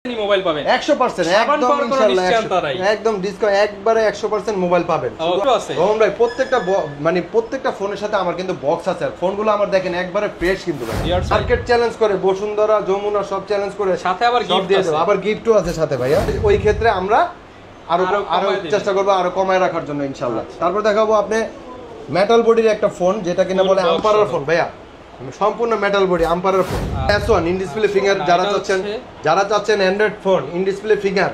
Mobile পাবেন 100% একদম ইনশাআল্লাহ একদম ডিসকাউন্ট একবারে 100% মোবাইল পাবেন। ওম ভাই প্রত্যেকটা ফোনের সাথে আমার কিন্তু বক্স আছে। আর ফোনগুলো আমার দেখেন একবারে ফ্রেশ কিন্তু ভাই। মার্কেট চ্যালেঞ্জ করে বসুন্ধরা যমুনা সব চ্যালেঞ্জ করে সাথে আবার গিফট দিয়ে দেব, আবার গিফটও আছে সাথে ভাইয়া। ওই ক্ষেত্রে আমরা আরো চেষ্টা করব আরো কমায় রাখার জন্য ইনশাআল্লাহ। তারপর দেখাবো আপনি মেটাল বডির একটা ফোন যেটা কিনা বলে আম্পারার ফোন ভাইয়া, সম্পূর্ণ মেটাল বডি আম্পারার phone. S1 in display finger যারা চাচ্ছেন Android phone in display finger,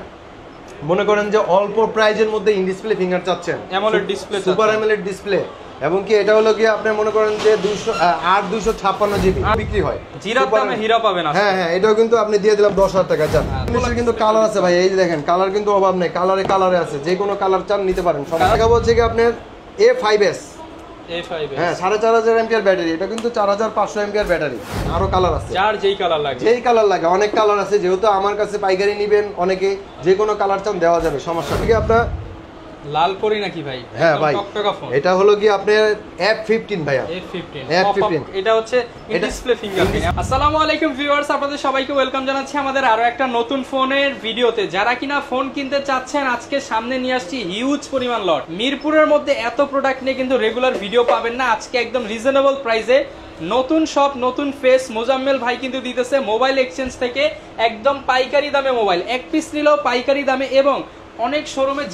মনে করেন যে অল্প প্রাইজের মধ্যে ইন ডিসপ্লে ফিঙ্গার চাচ্ছেন, AMOLED display, super AMOLED display, এবং কি এটা হলো কি আপনি মনে করেন যে 256 জিবি বিক্রি হয়, জিরার দামে হীরা পাবেন। হ্যাঁ হ্যাঁ, এটাও কিন্তু আপনি দিয়ে দিলাম 10,000 টাকা। চান কিন্তু কালার আছে ভাই, এই যে দেখেন কালার কিন্তু অভাব নেই, কালারে আছে, যে কোনো কালার চান নিতে পারেন। সব টাকা বলছে কি আপনার A5s, হ্যাঁ 4500 এমপিআর ব্যাটারি, এটা কিন্তু 4500 এমপিআর ব্যাটারি। আরো কালার আছে, যার যেই কালার লাগে অনেক কালার আছে। যেহেতু আমার কাছে পাইকারি নেবেন অনেকে, যে কোনো কালার চান দেওয়া যাবে, সমস্যা নেই। আপনার লাল করি নাকি ভাই? হ্যাঁ ভাই, এটা হলো কি আপনার F15 ভাইয়া, F15 এটা হচ্ছে ইন ডিসপ্লে ফিঙ্গারপ্রিন্ট। আসসালামু আলাইকুম ভিউয়ার্স, আপনাদের সবাইকে ওয়েলকাম জানাচ্ছি আমাদের আরো একটা নতুন ফোনের ভিডিওতে। যারা কিনা ফোন কিনতে চাচ্ছেন, আজকে সামনে নিয়ে আসছি হিউজ পরিমাণ লট। মিরপুরের মধ্যে এত প্রোডাক্ট নিয়ে কিন্তু রেগুলার ভিডিও পাবেন না। আজকে একদম রিজনেবল প্রাইসে নতুন সব নতুন ফেস মোজাম্মেল ভাই কিন্তু দিতেছে মোবাইল এক্সচেঞ্জ থেকে একদম পাইকারি দামে মোবাইল, এক পিস নিলেও পাইকারি দামে। এবং অনেক শোরুমে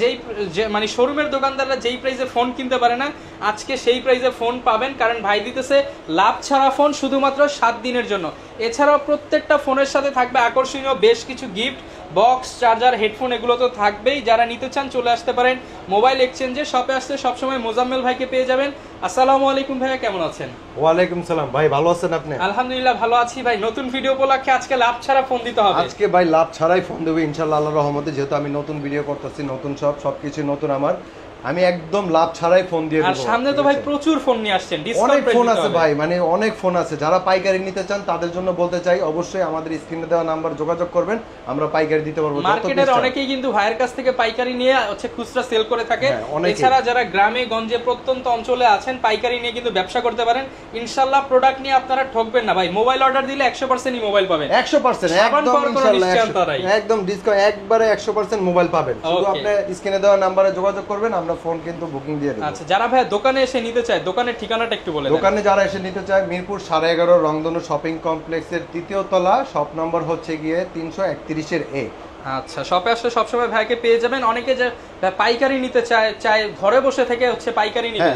মানে শোরুমের দোকানদাররা যেই প্রাইসে ফোন কিনতে পারে না, আজকে সেই প্রাইসে ফোন পাবেন, কারণ ভাই দিতেছে লাভ ছাড়া ফোন শুধুমাত্র 7 দিনের জন্য। এছাড়াও প্রত্যেকটা ফোনের সাথে থাকবে আকর্ষণীয় বেশ কিছু গিফট, বক্স, চার্জার, হেডফোন, এগুলো তো থাকবেই। যারা নিতে চান চলে আসতে পারেন মোবাইল এক্সচেঞ্জে। শপে আসতে সবসময় মোজাম্মেল ভাইকে পেয়ে যাবেন। আসসালামু আলাইকুম ভাইয়া, কেমন আছেন? ওয়ালাইকুম সালাম ভাই, ভালো আছেন আপনি? আলহামদুলিল্লাহ ভালো আছি ভাই। নতুন ভিডিও উপলক্ষে আজকে লাভ ছাড়া ফোন দিতে হবে। আজকে ভাই লাভ ছাড়াই ফোন দেবো ইনশাআল্লাহ আল্লাহর রহমতে। যেহেতু আমি নতুন ভিডিও করতেছি, নতুন সবকিছু নতুন, আমি একদম লাভ ছাড়াই ফোন দিয়ে দেব। আর সামনে তো ভাই প্রচুর ফোন নিয়ে আসছেন, অনেক ফোন আছে ভাই, মানে অনেক ফোন আছে। যারা পাইকারি নিতে চান তাদের জন্য বলতে চাই, অবশ্যই আমাদের স্ক্রিনে দেওয়া নাম্বার যোগাযোগ করবেন, আমরা পাইকারি দিতে পারবো। মার্কেটের অনেকেই কিন্তু ভাইয়ের কাছ থেকে পাইকারি নিয়ে হচ্ছে খুচরা সেল করে থাকে। এছাড়া যারা গ্রামে গঞ্জে প্রত্যন্ত অঞ্চলে আছেন, পাইকারি নিয়ে কিন্তু ব্যবসা করতে পারেন। ইনশাআল্লাহ প্রোডাক্ট নিয়ে আপনারা ঠকবেন না ভাই। মোবাইল অর্ডার দিলে 100%ই মোবাইল পাবেন, 100% একদম ইনশাআল্লাহ একদম ডিসকাউন্ট একবারে 100% মোবাইল পাবেন। শুধু আপনি স্ক্রিনে দেওয়া নম্বরে যোগাযোগ করবেন, আমরা ফোন কিন্তু বুকিং দিয়ে দেব। আচ্ছা, যারা ভাই দোকানে এসে নিতে চায়, দোকানের ঠিকানাটা একটু বলে দেন। দোকানে যারা এসে নিতে চায়, মিরপুর 11.5 রংধনু শপিং কমপ্লেক্সের 3য় তলা, শপ নম্বর হচ্ছে গিয়ে 331 এর A। আচ্ছা, শপে আসলে সবসময় ভাইকে পেয়ে যাবেন। অনেকে যে পাইকারি নিতে চায় ঘরে বসে থেকে হচ্ছে পাইকারি নিতে,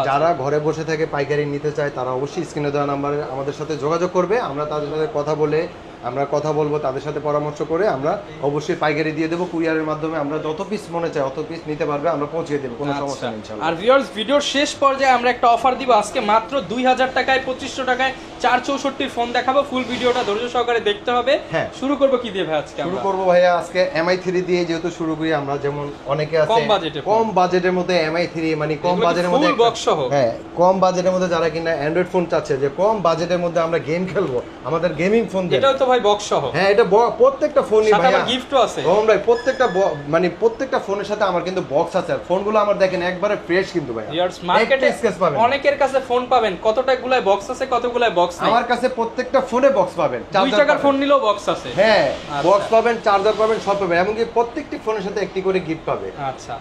যারা ঘরে বসে থেকে পাইকারি নিতে চায় তারা অবশ্যই স্ক্রিনে দেওয়া নম্বরে আমাদের সাথে যোগাযোগ করবে। আমরা তাদের সাথে কথা বলবো, তাদের সাথে পরামর্শ করে আমরা অবশ্যই পাইকারি দিয়ে দেবো। কুরিয়ারের মাধ্যমে আমরা যত পিস মনে চাই অত পিস নিতে পারবে, আমরা পৌঁছে দেবো, কোনো সমস্যা নেই ইনশাআল্লাহ। আর ভিউয়ার্স, ভিডিওর শেষ পর্যায়ে আমরা একটা অফার দিব। আজকে মাত্র 2000 টাকায় 2500 টাকায় 464 ফোন দেখাবো। ফুল ভিডিওটা ধৈর্য সহকারে দেখতে হবে। হ্যাঁ, শুরু করব কি দিয়ে ভাই? আজকে শুরু করব ভাইয়া আজকে MI3 দিয়ে, যেহেতু শুরু করি আমরা। যেমন অনেকে আছে কম বাজেটের মধ্যে MI3, মানে কম বাজেটের মধ্যে ফুল বক্স সহ, হ্যাঁ কম বাজেটের মধ্যে যারা কিনা অ্যান্ড্রয়েড ফোন চাচ্ছে, যে কম বাজেটের মধ্যে আমরা গেম খেলবো, আমাদের গেমিং ফোন দেন, এটাও তো ভাই বক্স সহ। হ্যাঁ, এটা প্রত্যেকটা ফোনই ভাইয়া গিফটও আছে। ভাই প্রত্যেকটা ফোনের সাথে আমার কিন্তু বক্স আছে। আর ফোনগুলো আমার দেখেন একবারে ফ্রেশ কিন্তু ভাই। মার্কেটে অনেকের কাছে ফোন পাবেন, কতটাগুলাই বক্স আছে, কতগুলাই বক্স নাই। আমার কাছে প্রত্যেকটা ফোনে বক্স পাবেন, 2 টাকার ফোন নিলেও বক্স আছে। হ্যাঁ, বক্স পাবেন, চার্জার পাবেন, সব পাবেন, এমনকি প্রত্যেকটি ফোনের সাথে একটি করে গিফট পাবে। আচ্ছা,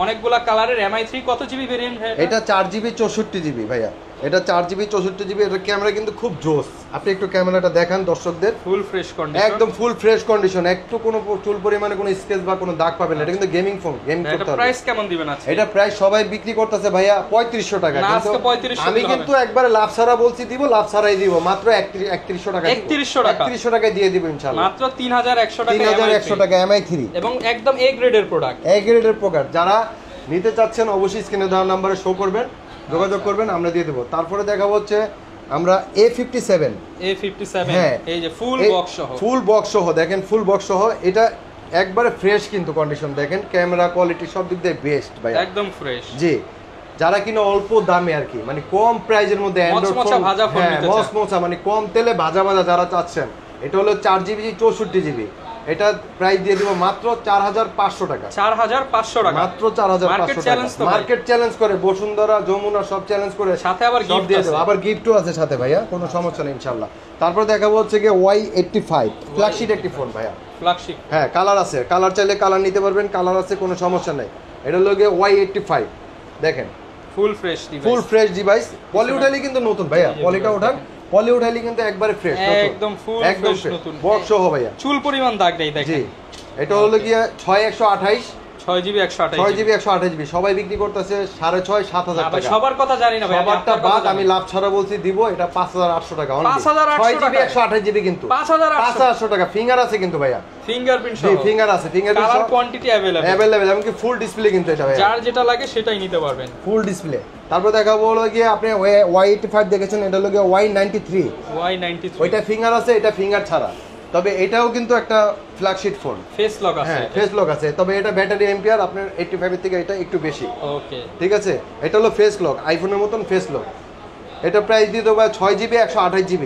অনেকগুলা কালারের MI3 কত জিবি ভেরিয়েন্ট ভাই? এটা 4GB 64GB ভাইয়া, এটা 4GB 64GB। এটা ক্যামেরা কিন্তু খুব জোস। আপনি একটু ক্যামেরাটা দেখান দর্শকদের। ফুল ফ্রেশ কন্ডিশন, একদম ফুল ফ্রেশ কন্ডিশন, একটু কোনো চুল পরিমাণে কোনো স্কেচ বা কোনো দাগ পাবেন না। এটা কিন্তু গেমিং ফোন, গেম করতে হবে। প্রাইস কেমন দিবেন আজকে? এটা প্রাইস সবাই বিক্রি করতেছে ভাইয়া 3500 টাকা, কিন্তু আমি কিন্তু একবারে লাভ ছাড়া বলছি, দিব লাভ ছাড়াই দিব, মাত্র 3100 টাকা, 3100 টাকায় দিয়ে দিব ইনশাআল্লাহ। মাত্র 3100 টাকা, 3100 টাকা MI3, এবং একদম A গ্রেডের প্রোডাক্ট, A গ্রেডের প্রোডাক্ট। যারা নিতে চাচ্ছেন অবশ্যই স্ক্রিনে দেওয়া নম্বরে শো করবেন, যোগাযোগ করবেন, আমরা দিয়ে দেব। তারপরে দেখাবো হচ্ছে আমরা A57, হ্যাঁ এই যে ফুল বক্স সহ দেখেন, ফুল বক্স সহ। এটা একবারে ফ্রেশ কিন্তু কন্ডিশন, দেখেন ক্যামেরা কোয়ালিটি সব দিক দিয়ে বেস্ট ভাই, একদম ফ্রেশ। জি, যারা কিনা অল্প দামে আর কি, মানে কম প্রাইজের মধ্যে অ্যান্ড্রয়েড ফোন, মানে কম তেলে ভাজা যারা চাচ্ছেন, এটা হলো 4GB 64GB। এটা প্রাইস দিয়ে দিব মাত্র 4500 টাকা। 4500 টাকা মাত্র 4500 টাকা। মার্কেট চ্যালেঞ্জ করে বসুন্ধরা যমুনা সব চ্যালেঞ্জ করে, সাথে আবার গিফট দিয়ে দেব, আবার গিফটও আছে সাথে ভাইয়া, কোনো সমস্যা নেই ইনশাআল্লাহ। তারপর দেখাবো হচ্ছে কি Y85 ফ্ল্যাগশিপ একটি ফোন ভাইয়া, ফ্ল্যাগশিপ। হ্যাঁ কালার আছে, কালার চাইলে কালার নিতে পারবেন, কালার আছে, কোনো সমস্যা নেই। এটা হলো গিয়ে Y85, দেখেন full fresh device, full fresh device. Poly উঠাইলে কিন্তু নতুন ভাইয়া, পলিটা ওঠান, পলি উঠাইলে কিন্তু একবারে ফ্রেশ, একদম ফুল ফ্রেশ নতুন বক্স সহ ভাইয়া, চুল পরিমাণ দাগ নেই দেখেন। জি এটা হলো গিয়ে 6128, 6GB 128, 6GB 128GB সবাই বিক্রি করতেছে 6,500 7,000 টাকা। সবার কথা জানি না ভাই, সবারটা বাদ, আমি লাভ ছাড়া বলছি দিব এটা 5800 টাকা অনলি। 6GB 128GB কিন্তু 5800 টাকা। ফিঙ্গার আছে কিন্তু ভাইয়া, ফিঙ্গারপ্রিন্ট সহ, জি ফিঙ্গার আছে, ফিঙ্গারপ্রিন্ট কালার কোয়ান্টিটি अवेलेबल, এমনকি ফুল ডিসপ্লে কিন্তু এটা ভাইয়া, যার যেটা লাগে সেটাই নিতে পারবেন, ফুল ডিসপ্লে। তারপর দেখাবো হলো গিয়ে আপনি Y85 দেখেছেন, এটা হলো গিয়ে Y93, ওইটা ফিঙ্গার আছে, এটা ফিঙ্গার ছাড়া, তবে এটাও কিন্তু একটা ফ্ল্যাগশিপ ফোন, ফেস লক আছে, হ্যাঁ ফেস লক আছে, তবে এটা ব্যাটারি এম্পিয়ার আপনার 85 এর থেকে এটা একটু বেশি। ওকে ঠিক আছে, এটা হলো ফেস লক, আইফোনের মতন ফেস লক। এটা প্রাইস দিয়ে দেবো 6GB 128GB,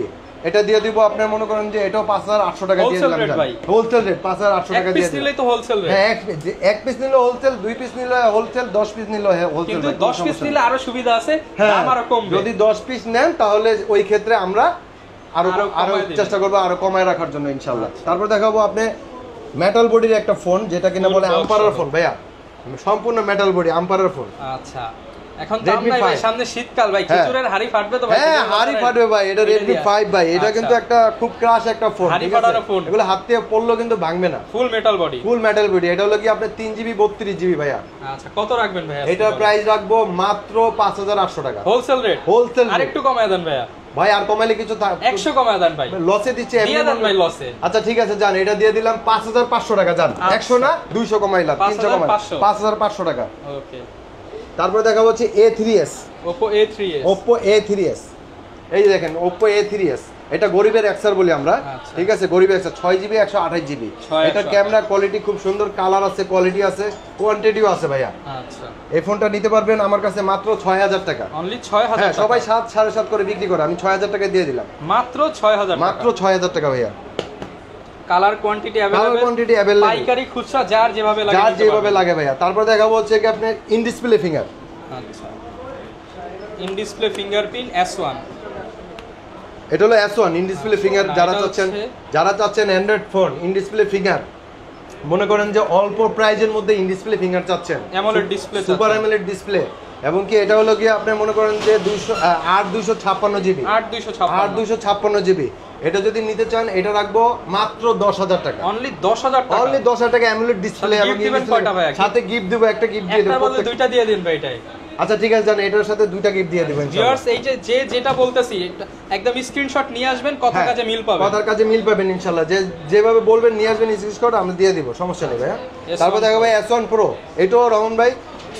এটা দিয়ে দিব আপনার মনে করেন যে এটাও 5800 টাকা দিয়ে দিলাম, হোলসেল রেট 5800 টাকা দিয়ে দিলাম। তো হোলসেল রেট, হ্যাঁ এক পিস নিলে হোলসেল, 2 পিস নিলে হোলসেল, 10 পিস নিলে হোলসেল। কিন্তু 10 পিস নিলে আরো সুবিধা আছে, দাম আরো কমবে। যদি 10 পিস নেন তাহলে ওই ক্ষেত্রে আমরা আরো চেষ্টা করব আরো কমায় রাখার জন্য ইনশাআল্লাহ। তারপর দেখাবো আপনি মেটাল বডির একটা ফোন, যেটা কিনা বলে আম্পারার ফোন ভাইয়া, সম্পূর্ণ মেটাল বডি আম্পারার ফোন। আচ্ছা এখন দাম নাই ভাই, সামনে শীতকাল ভাই, খিচুড়ের হাড়ি ফাটবে তো ভাই। হ্যাঁ হাড়ি ফাটবে ভাই, এটা Redmi 5 ভাই, এটা কিন্তু একটা খুব ক্রাশ একটা ফোন, ঠিক আছে, এগুলো হাত দিয়ে পড়লেও কিন্তু ভাঙবে না, ফুল মেটাল বডি, ফুল মেটাল বডি। এটা হলো কি আপনার 3GB 32GB ভাইয়া। আচ্ছা কত রাখবেন ভাই? এটা প্রাইস রাখবো মাত্র 5800 টাকা, হোলসেল রেট। হোলসেল আরেকটু কমায় দেন ভাইয়া, ভাই আর কমাইলে কিছু 100 কমায় দেন ভাই, লসে দিচ্ছে দিয়ে দেন ভাই লসে। আচ্ছা ঠিক আছে জান, এটা দিয়ে দিলাম 5500 টাকা জান, 100 না 200 কমাইলাম, 300 কমাইলাম, 5500 টাকা। ওকে তারপর দেখা হচ্ছে A3s, Oppo A3s, Oppo A3s, এই যে দেখেন Oppo A3s, এটা গরিবের এক্সার বলি আমরা, ঠিক আছে, গরিবের এক্সার 6GB 128GB। এটা ক্যামেরা কোয়ালিটি খুব সুন্দর, কালার আছে, কোয়ালিটি আছে, কোয়ান্টিটিও আছে ভাইয়া। আচ্ছা এই ফোনটা নিতে পারবেন আমার কাছে মাত্র 6000 টাকা, অনলি 6000 হ্যাঁ সবাই 7 7.5 করে বিক্রি করে, আমি 6000 টাকা দিয়ে দিলাম, মাত্র 6000 টাকা, মাত্র 6000 টাকা ভাইয়া। কালার কোয়ান্টিটি अवेलेबल, পাইকারি খুচরা যার যেভাবে লাগে, যার যেভাবে লাগে ভাইয়া। তারপর দেখাবো হচ্ছে কি আপনার ইন ডিসপ্লে ফিঙ্গার, আচ্ছা ইন ডিসপ্লে ফিঙ্গারপ্রিন্ট S1, এটা হলো S1 ইন ডিসপ্লে ফিঙ্গার। যারা চাচ্ছেন Android phone in display finger, মনে করেন যে অল্প প্রাইজের মধ্যে ইন ডিসপ্লে ফিঙ্গার চাচ্ছেন, AMOLED display, super AMOLED display, এবং কি এটা হলো কি আপনি মনে করেন যে 256GB, 8256GB, এটা যদি নিতে চান এটা রাখবো মাত্র 10000 টাকা, অনলি 10000 টাকা, অনলি 10000 টাকা অ্যামোলেড ডিসপ্লে, এবং সাথে গিফট দেব, একটা গিফট দিয়ে দেব, দুইটা দিয়ে দিন ভাই এটাই। আচ্ছা ঠিক আছে জান, এটার সাথে দুইটা গিফট দিয়ে দেবেন ভিউয়ার্স। এই যে যেটা বলতেছি একদম স্ক্রিনশট নিয়ে আসবেন, কথা কাজে মিল পাবেন, কথার কাজে মিল পাবেন ইনশাআল্লাহ, যেভাবে বলবেন নিয়ে আসবেন স্ক্রিনশট, আমরা দিয়ে দিব, সমস্যা নেই ভাই। তারপর দেখো ভাই S1 Pro, এটাও রহমান ভাই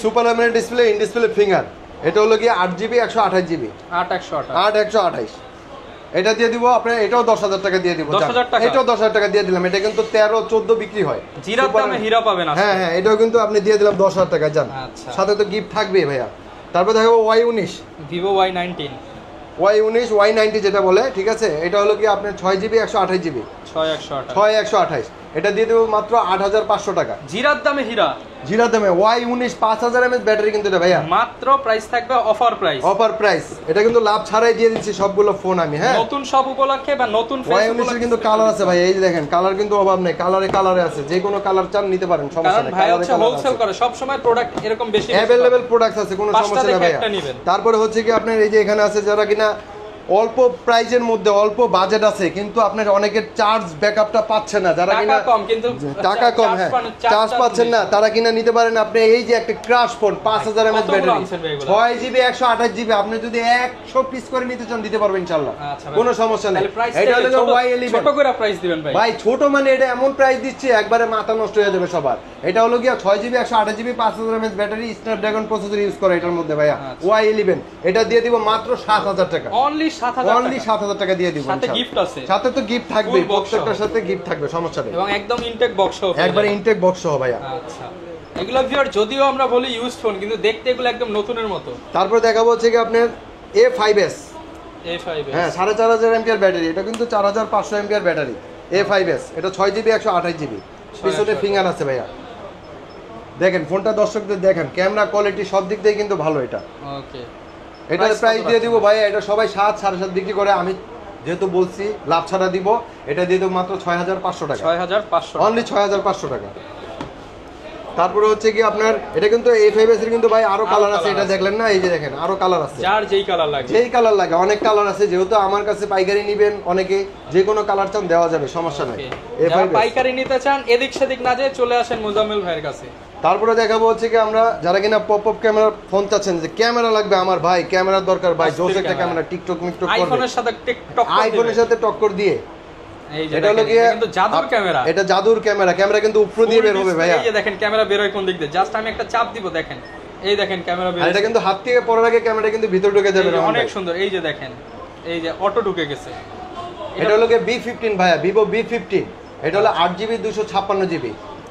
super AMOLED display, in display finger, এটা হলো কি 8GB 128GB, 8128, এটা দিয়ে দিব আপনার, এটাও 10000 টাকা দিয়ে দিব, 10000 টাকা, এটাও 10000 টাকা দিয়ে দিলাম, এটা কিন্তু 13 14 বিক্রি হয়, জিরার দামে হীরা পাবেন। হ্যাঁ হ্যাঁ এটাও কিন্তু আপনি দিয়ে দিলাম 10000 টাকা জান, সাথে তো গিফট থাকবে ভাইয়া। তারপর দেখো Y19, Vivo Y19, Y90 যেটা বলে, ঠিক আছে, এটা হলো কি আপনার 6GB 128GB, 6128, এটা দিয়ে দেবো মাত্র 8500 টাকা, জিরার দামে হীরা, জিরার দামে। Y19 5000 mAh ব্যাটারি কিন্তু এটা ভাইয়া, মাত্র প্রাইস থাকবে অফার প্রাইস, এটা কিন্তু লাভ ছাড়াই দিয়ে দিচ্ছি সবগুলো ফোন আমি, হ্যাঁ নতুন সব উপলক্ষে বা নতুন ফেস Y19 এর কিন্তু কালার আছে ভাই, এই যে দেখেন কালার কিন্তু অভাব নেই, কালারে আছে, যে কোনো কালার চান নিতে পারেন, সমস্যা নেই, ভাই হচ্ছে হোলসেল করে, সব সময় প্রোডাক্ট এরকম বেশি अवेलेबल প্রোডাক্ট আছে, কোনো সমস্যা নেই ভাইয়া। তারপরে হচ্ছে কি আপনার এই যে এখানে আছে যারা কিনা অল্প প্রাইজের মধ্যে অল্প বাজেট আছে, কিন্তু আপনার অনেকের চার্জ ব্যাকআপটা পাচ্ছে না, যারা কিনা টাকা কম, হ্যাঁ চার্জ পাচ্ছেন না, তারা কিনা নিতে পারেন আপনি এই যে একটা crush phone 5000 mAh battery, 6GB 128GB, আপনি যদি 100 পিস করে নিতে চান দিতে পারবেন ইনশাআল্লাহ, কোনো সমস্যা নেই। এটা হলো Y11, ছোট করে প্রাইস দিবেন ভাই, ভাই ছোট মানে এটা এমন প্রাইস দিচ্ছে একবারে মাথা নষ্ট হয়ে যাবে সবার। এটা হলো গিয়া 6GB 128GB 5000 mAh battery, Snapdragon processor use করে এটার মধ্যে ভাইয়া, Y11, এটা দিয়ে দিব মাত্র 7000 টাকা, অনলি 7000 টাকা দিয়ে দিব, সাথে গিফট আছে, সাথে তো গিফট থাকবে, প্রত্যেকটার সাথে গিফট থাকবে, সমস্যা নেই, এবং একদম ইনটেক বক্স সহ, একবারে ইনটেক বক্স সহ ভাইয়া। আচ্ছা এগুলো ভিউয়ার যদিও আমরা বলি ইউজ ফোন, কিন্তু দেখতে এগুলো একদম নতুনের মতো। তারপর দেখাবো হচ্ছে কি আপনার A5s, A5s, হ্যাঁ 4500 mAh ব্যাটারি, এটা কিন্তু 4500 mAh ব্যাটারি, A5s, এটা 6GB 128GB, পিছনে ফিঙ্গার আছে ভাইয়া। দেখেন ফোনটা দর্শকদের দেখেন, ক্যামেরা কোয়ালিটি সব দিক দিয়ে কিন্তু ভালো এটা। ওকে, এটার প্রাইস দিয়ে দিব ভাইয়া, এটা সবাই 7 7.5 বিক্রি করে, আমি যেহেতু বলছি লাভ ছাড়া দিব, এটা দিয়ে দেবো মাত্র 6500 টাকা। 6500, অনলি 6500 টাকা। তারপরে হচ্ছে কি আপনার এটা কিন্তু A5s এর কিন্তু ভাই আরো কালার আছে, এটা দেখলেন না, এই যে দেখেন আরো কালার আছে, যার যেই কালার লাগে, যেই কালার লাগে, অনেক কালার আছে। যেহেতু আমার কাছে পাইকারি নেবেন অনেকে, যে কোনো কালার চান দেওয়া যাবে, সমস্যা নাই। যারা পাইকারি নিতে চান এদিক সেদিক না যেয়ে চলে আসেন মোজাম্মেল ভাইয়ের কাছে। তারপরে দেখাবো হচ্ছে কি আমরা যারা কিনা পপ আপ ক্যামেরা ফোন চাচ্ছেন, যে ক্যামেরা লাগবে আমার ভাই, ক্যামেরার দরকার ভাই, জোস একটা ক্যামেরা, টিকটক মিকটক করবে, আইফোনের সাথে টিকটক, আইফোনের সাথে টক্কর দিয়ে, এই যে এটা হলো কি কিন্তু জাদুর ক্যামেরা, এটা জাদুর ক্যামেরা, ক্যামেরা কিন্তু উপর দিয়ে বের হবে ভাইয়া। এই যে দেখেন ক্যামেরা বের হয় কোন দিক দিয়ে, জাস্ট আমি একটা চাপ দিব, দেখেন এই দেখেন ক্যামেরা বের, আর এটা কিন্তু হাত থেকে পড়ার আগে ক্যামেরা কিন্তু ভিতর ঢুকে যাবে, অনেক সুন্দর। এই যে দেখেন, এই যে অটো ঢুকে গেছে। এটা হলো কি B15 ভাইয়া, Vivo B15, এটা হলো 8GB 256GB,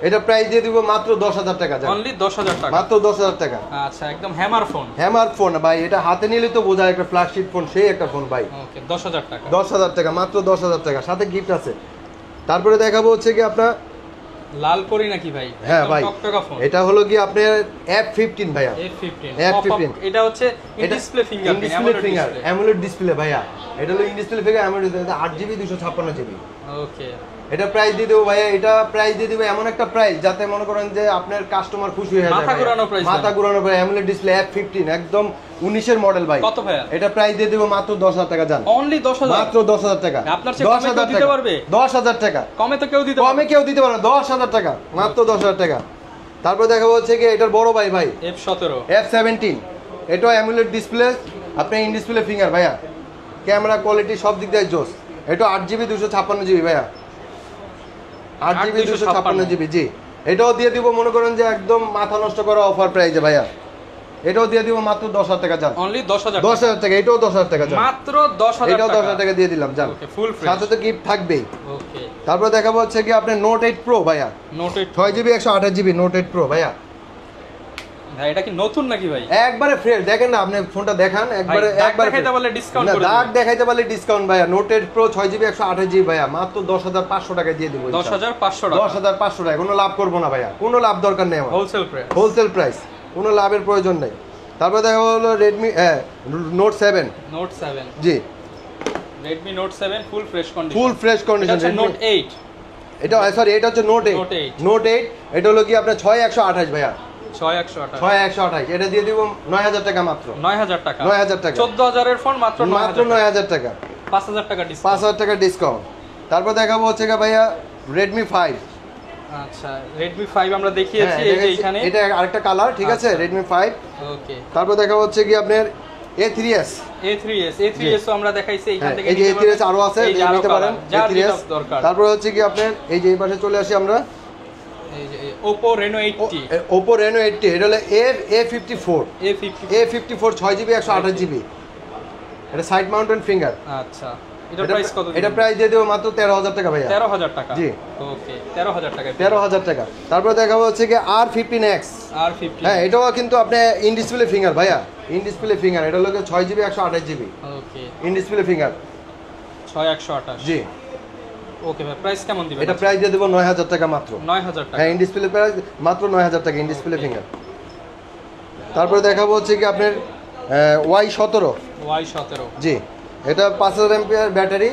এটা প্রাইস দিয়ে দিব মাত্র 10000 টাকা। অনলি 10000 টাকা, মাত্র 10000 টাকা। আচ্ছা, একদম হ্যামার ফোন, হ্যামার ফোন ভাই, এটা হাতে নিলে তো বোঝায় একটা ফ্ল্যাগশিপ ফোন, সেই একটা ফোন ভাই। ওকে, 10000 টাকা, 10000 টাকা, মাত্র 10000 টাকা, সাথে গিফট আছে। তারপরে দেখাবো হচ্ছে কি আপনার লাল করি নাকি ভাই, হ্যাঁ ভাই, টকটকা ফোন, এটা হলো কি আপনার F15 ভাইয়া, F15, এটা হচ্ছে in display finger, AMOLED display ভাইয়া, এটা হলো in display finger AMOLED, 8GB 256GB। ওকে, এটা প্রাইস দিয়ে দেবো ভাইয়া, এটা প্রাইস দিয়ে দেবো এমন একটা প্রাইস যাতে মনে করেন যে আপনার কাস্টমার খুশি হয়ে যায়, মাথা ঘোরানো প্রাইস, মাথা ঘোরানো প্রাইস। অ্যামোলেড ডিসপ্লে F15 একদম 19 এর মডেল ভাই। কত ভাইয়া? এটা প্রাইস দিয়ে দেবো মাত্র 10000 টাকা। জান অনলি 10000, মাত্র 10000 টাকা। আপনার চেয়ে কমে কেউ দিতে পারবে? 10000 টাকা কমে তো কেউ দিতে পারবে, কমে কেউ দিতে পারবে না, 10000 টাকা, মাত্র 10000 টাকা। তারপর দেখা হচ্ছে কি এটার বড় ভাই F17, F17, এটা অ্যামোলেড ডিসপ্লে, আপনি ইন ডিসপ্লে ফিঙ্গার ভাইয়া, ক্যামেরা কোয়ালিটি সব দিক দিয়ে জোস। এটা 8GB 256GB ভাইয়া, 8GB 256GB, জি। এটাও দিয়ে দিব মনে করেন যে একদম মাথা নষ্ট করা অফার প্রাইসে ভাইয়া, এটাও দিয়ে দিব মাত্র 10000 টাকা। জান অনলি 10000, 10000 টাকা, এটাও 10000 টাকা, জান মাত্র 10000 এটাও টাকা, 10000 টাকা দিয়ে দিলাম। জান ওকে, ফুল ফ্রেশ, সাথে তো গিফট থাকবেই। ওকে, তারপর দেখাবো হচ্ছে কি আপনার Note 8 Pro ভাইয়া, Note 8 6GB 128GB Note 8 Pro ভাইয়া। ভাই এটা কি নতুন নাকি ভাই? একবারে ফ্রেশ, দেখেন না, আপনি ফোনটা দেখান একবারে, একবারে দেখাইতে বলে ডিসকাউন্ট করে দাগ দেখাইতে বলে ডিসকাউন্ট ভাইয়া। Note 8 Pro 6GB 128GB ভাইয়া, মাত্র 10500 টাকা দিয়ে দিব। 10500 টাকা, 10500 টাকা, কোনো লাভ করব না ভাইয়া, কোনো লাভ দরকার নেই আমার, হোলসেল প্রাইস, হোলসেল প্রাইস, কোনো লাভের প্রয়োজন নেই। তারপর দেখা হলো Redmi Note 7, Note 7, জি, Redmi Note 7 full fresh condition, full fresh condition. Note 8, এটা সরি, এটা হচ্ছে Note 8, Note 8, এটা হলো কি আপনার 6128 ভাইয়া, 6128, 6128, এটা দিয়ে দিব 9000 টাকা, মাত্র 9000 টাকা, 9000 টাকা, 14000 এর ফোন মাত্র 9000 টাকা, 5000 টাকা ডিসকাউন্ট, 5000 টাকা ডিসকাউন্ট। তারপর দেখাবো হচ্ছে ভাইয়া Redmi 5, আচ্ছা Redmi 5 আমরা দেখিয়েছি, এই যে এখানে এটা আরেকটা কালার, ঠিক আছে, Redmi 5। ওকে, তারপর দেখাবো হচ্ছে কি আপনার A3s, A3s তো আমরা দেখাইছি, এখান থেকে এই যে A3s আরো আছে, নিতে পারেন A3s। দরকার। তারপর হচ্ছে কি আপনার এই যে এই পাশে চলে আসি আমরা, এই যে Oppo Reno 80, Oppo Reno 80, এটা হলো A54, 6GB 128GB, এটা সাইড মাউন্টেন ফিঙ্গার। আচ্ছা, এটা প্রাইস কত? এটা প্রাইস দিয়ে দেব মাত্র 13000 টাকা ভাইয়া, 13000 টাকা, জি, ওকে, 13000 টাকা, 13000 টাকা। তারপর দেখাবো হচ্ছে কি R15X, হ্যাঁ, এটাও কিন্তু আপনি ইন ডিসপ্লে ফিঙ্গার ভাইয়া, ইন ডিসপ্লে ফিঙ্গার, এটা হলো 6GB 128GB, okay, in display finger, 6128, জি। ওকে ভাই, প্রাইস কেমন দিবেন? এটা প্রাইস দিয়ে দেব 9000 টাকা মাত্র, 9000 টাকা, হ্যাঁ, ইন ডিসপ্লে প্রাইস মাত্র 9000 টাকা, ইন ডিসপ্লে ফিঙ্গার। তারপরে দেখাবো হচ্ছে কি আপনার Y17, জি, এটা 5000 mAh ব্যাটারি,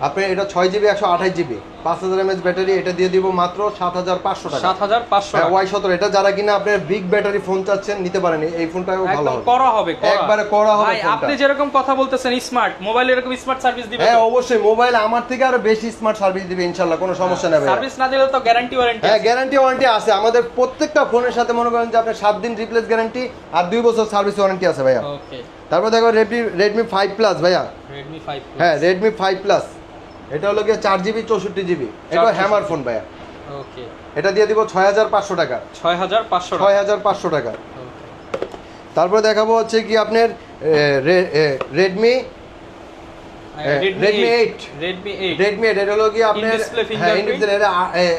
আপনি এটা 6GB 128GB, 5000 mAh ব্যাটারি, এটা দিয়ে দিব মাত্র 7500 টাকা, 7500 টাকা। Y17, এটা যারা কিনা আপনার বিগ ব্যাটারি ফোন চাচ্ছেন নিতে পারেন, এই ফোনটাও ভালো হবে, করা হবে, একবারে করা হবে। ভাই আপনি যেরকম কথা বলতেছেন, স্মার্ট মোবাইল এরকম স্মার্ট সার্ভিস দিবে? হ্যাঁ, অবশ্যই, মোবাইল আমার থেকে আরো বেশি স্মার্ট সার্ভিস দিবে ইনশাআল্লাহ, কোনো সমস্যা নেই। সার্ভিস না দিলে তো গ্যারান্টি ওয়ারেন্টি? হ্যাঁ, গ্যারান্টি ওয়ারেন্টি আছে আমাদের প্রত্যেকটা ফোনের সাথে, মনে করেন যে আপনি 7 দিন রিপ্লেস গ্যারান্টি আর 2 বছর সার্ভিস ওয়ারেন্টি আছে ভাইয়া। ওকে, তারপর দেখো Redmi 5 Plus ভাইয়া, Redmi 5 Plus, হ্যাঁ, Redmi 5 Plus, এটা হলো কি 4GB 64GB, এটা হ্যামার ফোন ভাইয়া, ওকে, এটা দিয়ে দিব 6500 টাকা, 6500 টাকা। তারপর দেখাবো হচ্ছে কি আপনার Redmi 8, এটা হলো কি আপনার, হ্যাঁ,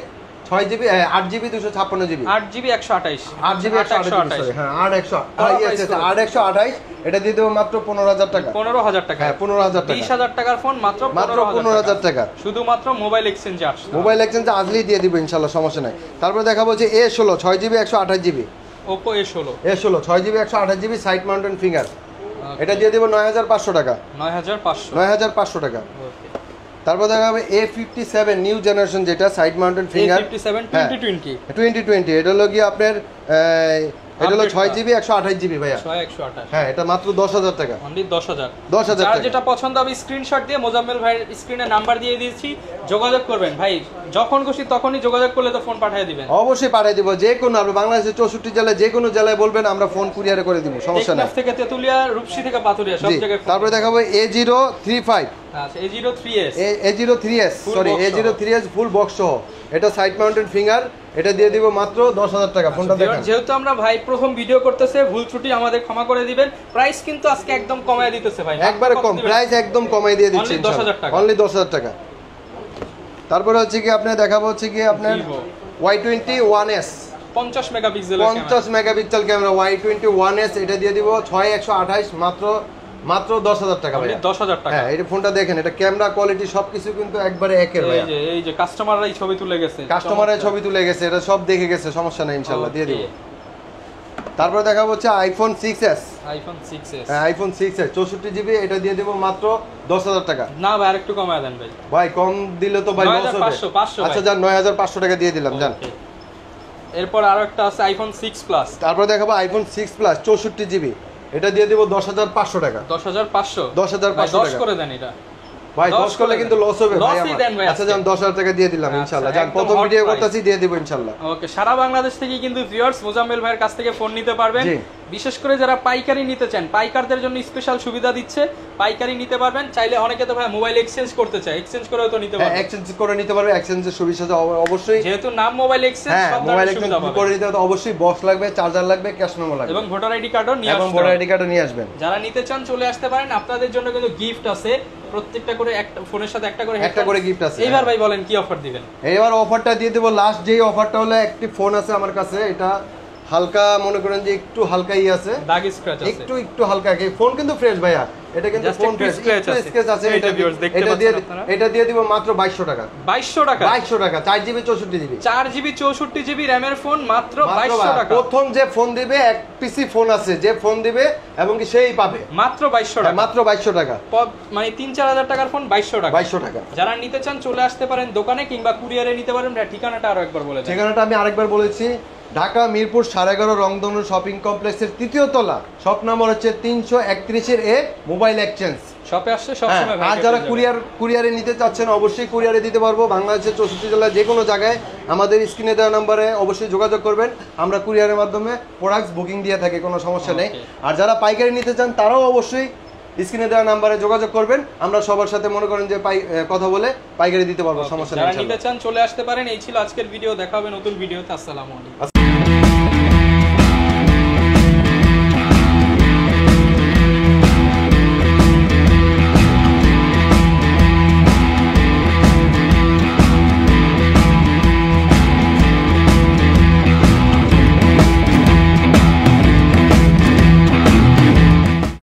6GB 8GB 256GB 8GB 128 8GB 128 হ্যাঁ 828 এটা দিয়ে দেব মাত্র 15000 টাকা 15000 টাকা হ্যাঁ 15000 টাকা 20000 টাকার ফোন মাত্র 15000 টাকা শুধুমাত্র মোবাইল এক্সচেঞ্জে আসছে মোবাইল এক্সচেঞ্জ আসলেই দিয়ে দিব ইনশাআল্লাহ সমস্যা নাই তারপর দেখাবো যে A16 6GB 128GB Oppo A16 6GB 128GB side mountain finger এটা দিয়ে দেব 9500 টাকা 9500 টাকা তারপর দেখাবো A57 নিউ জেনারেশন যেটা সাইড মাউন্টেন ফিঙ্গার A57 2020 এটা হলো কি আপনার এটা হলো 6GB 128GB ভাইয়া 128 হ্যাঁ এটা মাত্র 10000 টাকা অনলি 10000 টাকা যেটা পছন্দ হবে স্ক্রিনশট দিয়ে মোজাম্মেল ভাইয়ের স্ক্রিনে নাম্বার দিয়ে দিয়েছি যোগাযোগ করবেন ভাই যখন খুশি তখনই যোগাযোগ করলে তো ফোন পাঠিয়ে দিবেন অবশ্যই পাঠিয়ে দিব যে কোনো আপনি বাংলাদেশের 64 জেলায় যে কোনো জেলায় বলবেন আমরা ফোন কুরিয়ারে করে দিব সমস্যা নাই থেকে তেতুলিয়া রূপসী থেকে পাতুরিয়া সব জায়গায় তারপরে দেখাবো A035 আচ্ছা A03s A03s sorry A03s full box সহ এটা সাইড মাউন্টেন ফিঙ্গার এটা দিয়ে দিব মাত্র 10000 টাকা ফোনটা দেখেন যেহেতু আমরা ভাই প্রথম ভিডিও করতেছে ভুল ত্রুটি আমাদের ক্ষমা করে দিবেন প্রাইস কিন্তু আজকে একদম কমায় দিতেছে ভাই একবারে কম প্রাইস একদম কমাই দিয়ে দিচ্ছি অনলি 10000 টাকা তারপরে হচ্ছে কি আপনি দেখাবো হচ্ছে কি আপনার Y21s 50 মেগাপিক্সেল ক্যামেরা Y21s এটা দিয়ে দিব 6128 মাত্র 10000 টাকা ভাই 10000 টাকা হ্যাঁ এই ফোনটা দেখেন এটা ক্যামেরা কোয়ালিটি সবকিছু কিন্তু একবারে একের ভাই এই যে কাস্টমাররাই ছবি তুলে গেছে এটা সব দেখে গেছে সমস্যা নাই ইনশাআল্লাহ দিয়ে দিব তারপরে দেখাবো হচ্ছে আইফোন 6s হ্যাঁ আইফোন 6s 64GB এটা দিয়ে দেব মাত্র 10000 টাকা না ভাই আরেকটু কমায় দেন ভাই কম দিলে তো ভাই লস হবে 9500 আচ্ছা যান 9500 টাকা দিয়ে দিলাম যান এরপর আরো একটা আছে আইফোন 6 প্লাস তারপর দেখাবো আইফোন 6 প্লাস 64GB এটা দিয়ে দেব 10500 টাকা 10500 টাকা 10 করে দেন এটা ভাই 10 করলে কিন্তু লস হবে ভাই আমার আচ্ছা যান 10000 টাকা দিয়ে দিলাম ইনশাআল্লাহ যান প্রথম ভিডিও করতেছি দিয়ে দেব ইনশাআল্লাহ ওকে সারা বাংলাদেশ থেকে কিন্তু ভিউয়ার্স মোজাম্মেল ভাইয়ের কাছ থেকে ফোন নিতে পারবেন বিশেষ করে যারা পাইকারি নিতে চান পাইকারদের জন্য স্পেশাল সুবিধা দিচ্ছে পাইকারি নিতে পারবেন চাইলে অনেকে তো ভাই মোবাইল এক্সচেঞ্জ করতে চায় এক্সচেঞ্জ করেও তো নিতে পারবে এক্সচেঞ্জ করে নিতে পারবে এক্সচেঞ্জের সুবিধা অবশ্যই যেহেতু নাম মোবাইল এক্সচেঞ্জ সব মোবাইল এক্সচেঞ্জ করে নিতে তো অবশ্যই বক্স লাগবে চার্জার লাগবে ক্যাশ মেমো লাগবে এবং ভোটার আইডি কার্ডও নিয়ে আসবেন ভোটার আইডি কার্ডও নিয়ে আসবেন যারা নিতে চান চলে আসতে পারেন আপনাদের জন্য কিন্তু গিফট আছে প্রত্যেকটা করে একটা ফোনের সাথে একটা করে গিফট আছে এইবার ভাই বলেন কি অফার দিবেন এইবার অফারটা দিয়ে দেব লাস্ট যেই অফারটা হলো একটি ফোন আছে আমার কাছে এটা হালকা মনে করেন যে একটু হালকাই আছে দাগ স্ক্র্যাচ আছে একটু হালকা ফোন কিন্তু ফ্রেশ ভাইয়া এটা কিন্তু ফোন ফ্রেশ স্ক্র্যাচ আছে এটা দিয়ে দিব মাত্র 2200 টাকা 2200 টাকা 4GB 64GB 4GB 64GB RAM এর ফোন মাত্র 2200 টাকা প্রথম যে ফোন দিবে এক পিসি ফোন আছে যে ফোন দিবে এবং কি সেই পাবে মাত্র 2200 টাকা মাত্র 2200 টাকা মানে 3-4000 টাকার ফোন 2200 টাকা টাকা যারা নিতে চান চলে আসতে পারেন দোকানে কিংবা কুরিয়ারে নিতে পারেন ঠিকানাটা আরো একবার বলে দেন ঠিকানাটা আমি আরেকবার বলেছি ঢাকা মিরপুর 11.5 রংধনু শপিং কমপ্লেক্সের 3য় তলা শপ নাম্বার হচ্ছে 331 এর এ মোবাইল এক্সচেঞ্জ শপে আসছে সব সময় আর যারা কুরিয়ারে নিতে চাচ্ছেন অবশ্যই কুরিয়ারে দিতে পারবো বাংলাদেশের 64 জেলার যে কোনো জায়গায় আমাদের স্ক্রিনে দেওয়া নম্বরে অবশ্যই যোগাযোগ করবেন আমরা কুরিয়ারের মাধ্যমে প্রোডাক্টস বুকিং দিয়ে থাকি কোনো সমস্যা নেই আর যারা পাইকারি নিতে চান তারাও অবশ্যই স্ক্রিনে দেওয়া নম্বরে যোগাযোগ করবেন আমরা সবার সাথে মনে করেন যে কথা বলে পাইকারি দিতে পারবো সমস্যা নেই যারা নিতে চান চলে আসতে পারেন এই ছিল আজকের ভিডিও দেখা হবে নতুন ভিডিওতে আসসালামু আলাইকুম